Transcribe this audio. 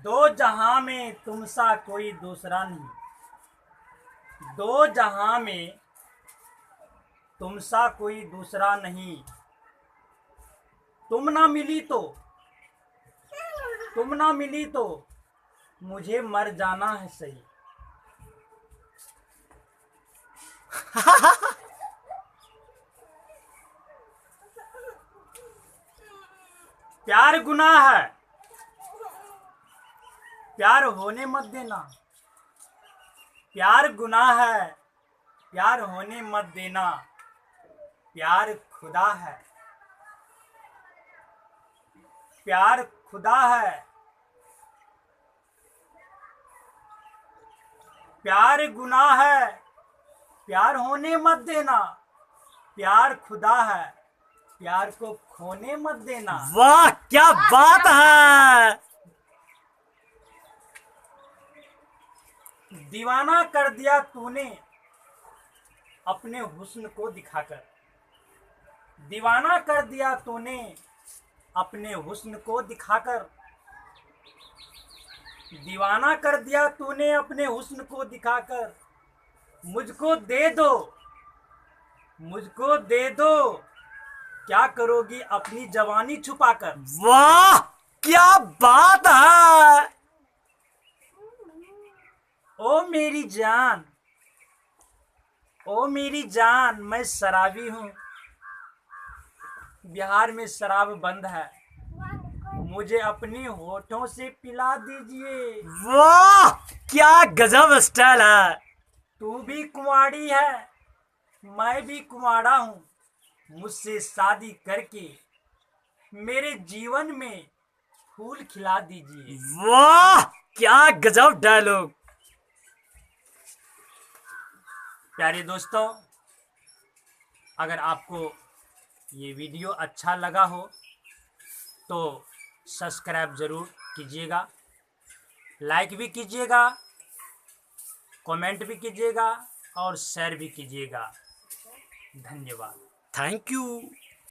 दो जहां में तुम सा कोई दूसरा नहीं। दो जहां में तुम सा कोई दूसरा नहीं। तुम ना मिली तो तुम ना मिली तो मुझे मर जाना है सही। प्यार गुनाह है, प्यार होने मत देना। प्यार गुनाह है, प्यार होने मत देना। प्यार खुदा है, प्यार खुदा है। प्यार गुनाह है, प्यार होने मत देना। प्यार खुदा है, प्यार को खोने मत देना। वाह क्या बात है। दीवाना कर दिया तूने अपने हुस्न को दिखाकर। दीवाना कर दिया तूने अपने हुस्न को दिखाकर। दीवाना कर दिया तूने अपने हुस्न को दिखाकर। मुझको दे दो, मुझको दे दो। क्या करोगी अपनी जवानी छुपाकर। वाह क्या बात है। ओ मेरी जान, ओ मेरी जान, मैं शराबी हूँ। बिहार में शराब बंद है, मुझे अपने होठों से पिला दीजिए। वाह क्या गजब स्टाइल है। तू भी कुंवारी है, मैं भी कुंवारा हूँ। मुझसे शादी करके मेरे जीवन में फूल खिला दीजिए। वाह क्या गजब डायलॉग। प्यारे दोस्तों, अगर आपको ये वीडियो अच्छा लगा हो तो सब्सक्राइब ज़रूर कीजिएगा, लाइक भी कीजिएगा, कमेंट भी कीजिएगा और शेयर भी कीजिएगा। धन्यवाद। Thank you.